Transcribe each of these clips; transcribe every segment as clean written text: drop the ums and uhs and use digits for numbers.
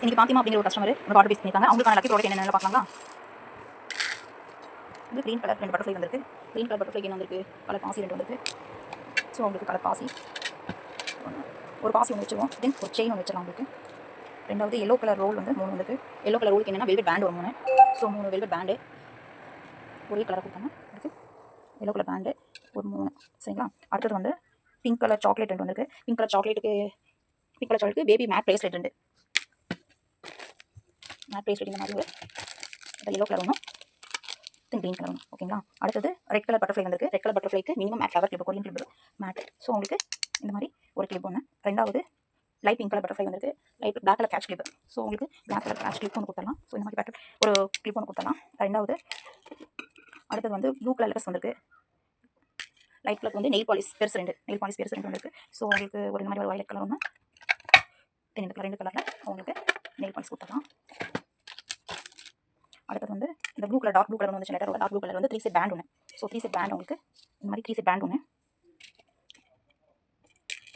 இன்னைக்கு பாத்திமா அப்படிங்கிற ஒரு கஸ்டமர் ஒரு ஆர்டர் பேஸ் பண்ணிருக்காங்க. அவங்களுக்கான லக்கி ப்ராடக்ட் என்னென்ன பார்க்கலாங்களா? இது க்ரீன் கலர் 2 பட்டர்ஃப்ளை வந்திருக்கு. க்ரீன் கலர் பட்டர்ஃப்ளை என்ன வந்திருக்கு? கலர் பாசி 2 வந்திருக்கு. ஸோ உங்களுக்கு கலர் பாசி ஒரு பாசி ஒன்று வச்சுருவோம். தென் ஒரு செயின் ஒன்று வச்சிடலாம் உங்களுக்கு. ரெண்டாவது எல்லோ கலர் ரோல் வந்து 3 வந்திருக்கு. எல்லோ கலர் ரோலுக்கு என்னென்னா வெல்வெட் பேண்ட் ஒரு 3. ஸோ 3 வெல்வெட் பேண்டு ஒரே கலர் கொடுத்தாங்க. அடுத்து எல்லோ கலர் பேண்டு ஒரு 3 சரிங்களா. அடுத்தது வந்து பிங்க் கலர் சாக்லேட் 2 வந்திருக்கு. பிங்க் கலர் சாக்லேட்டுக்கு baby matte bracelet 2. Matte bracelet இந்த மாதிரி ஒரு எல்லோ கலர் ஒன்று, தென் க்ரீன் கலர் ஒன்று. ஓகேங்களா. அடுத்தது ரெட் கலர் பட்டர்ஃப்ளை வந்திருக்கு. ரெட் கலர் பட்டர்ஃப்ளைக்கு minimum matte flower clip, Korean clip matte. So உங்களுக்கு இந்த மாதிரி ஒரு கிளிப் ஒன்று. ரெண்டாவது லைட் பிங்க் கலர் பட்டர்ஃப்ளை வந்திருக்கு. Light black colour catch clip. So உங்களுக்கு பிளாக் கலர் கேட்ச் கிளிப் ஒன்று கொடுத்துடலாம். ஸோ இந்த மாதிரி பேட்டர் ஒரு கிளிப் ஒன்று கொடுத்துடலாம். ரெண்டாவது அடுத்தது வந்து ப்ளூ கலர் லெட்டர்ஸ் வந்திருக்கு. லைட் கலர் வந்து நெயில் பாலிஷ் பெருசு 2 வந்திருக்கு. ஸோ உங்களுக்கு ஒரு இந்த மாதிரி ஒரு வயலட் கலர் ஒன்று, தென் இந்த கலர் 2 கலரில் உங்களுக்கு நெயில் பாலிஷ் கொடுத்துடலாம். அடுத்தது வந்து இந்த blue colour dark blue colour வந்து லெட்டரோட டார்க் ப்ளூ கலர் வந்து 3 செட் பேண்ட் ஒன்று. ஸோ 3 செட் பேண்ட் உங்களுக்கு இந்த மாதிரி 3 செட் பேண்ட் ஒன்று.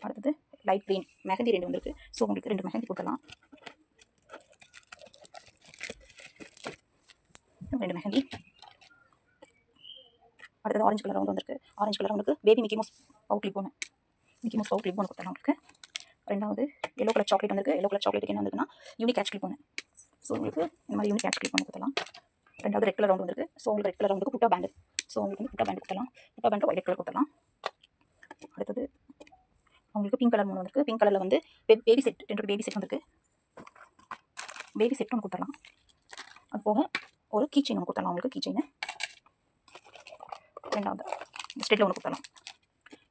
அடுத்தது லைட் க்ரீன் மெஹந்தி 2 வந்திருக்கு. ஸோ உங்களுக்கு 2 மெஹந்தி கொடுத்துடலாம். 2 மெஹந்தி. அடுத்தது ஆரஞ்சு கலர் வந்திருக்கு. ஆரஞ்சு கலர் உங்களுக்கு பேபி மிக்கி மவுஸ் பவு கிளிப் ஒன்று கொடுத்துடலாம் உங்களுக்கு. ரெண்டாவது எல்லோ கலர் சாக்லேட் வந்திருக்கு. எல்லோ கலர் சாக்லேட்டுக்கு என்ன வந்திருக்குன்னா யூனிக் கேட்ச் கிளிப் ஒன்று. ஸோ உங்களுக்கு இந்த மாதிரி யூனிக் கேட்ச் கிளிப் ஒன்று கொடுத்துடலாம். ரெண்டாவது ரெட் கலர் ரவுண்ட் வந்திருக்கு. ஸோ உங்களுக்கு ரெட் கலர் ரவுண்டுக்கு புட்டா பேண்டு. ஸோ உங்களுக்கு வந்து புட்டா பேண்ட் கொடுத்துடலாம். புட்டா பேண்ட் ஒயிட் கலர் கொடுத்துடலாம். அடுத்தது உங்களுக்கு பிங்க் கலர் 3 வந்திருக்கு. பிங்க் கலரில் வந்து பேபி செட் 2 பேபி செட் வந்திருக்கு. பேபி செட் ஒன்று கொடுத்துடலாம். அது போக ஒரு கீ செயின் ஒன்று கொடுத்துடலாம் உங்களுக்கு. கீ செயின் ரெண்டாவது ஸ்டெட்டில் ஒன்று கொடுத்துடலாம்.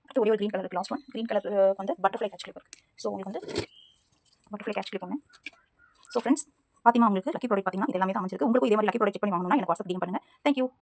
அடுத்து ஒரே ஒரு green colour last one. Green colour வந்து பட்டர்ஃப்ளை கேட்ச் கிளிப் இருக்குது. ஸோ உங்களுக்கு வந்து பட்டர்ஃப்ளை கேட்ச் கிளிப் ஒன்று. ஸோ ஃப்ரெண்ட்ஸ் பாத்திமா உங்களுக்கு லக்கி ப்ராடக்ட் பார்த்தீங்கன்னா இது எல்லாமே தான் அமைச்சிருக்கு. உங்களுக்கு இதே மாதிரி லக்கி ப்ராடக்ட் செக் பண்ணி வாங்கணும்னா எனக்கு வாட்ஸ்அப் டிஎம் பண்ணுங்கள். தேங்க்யூ.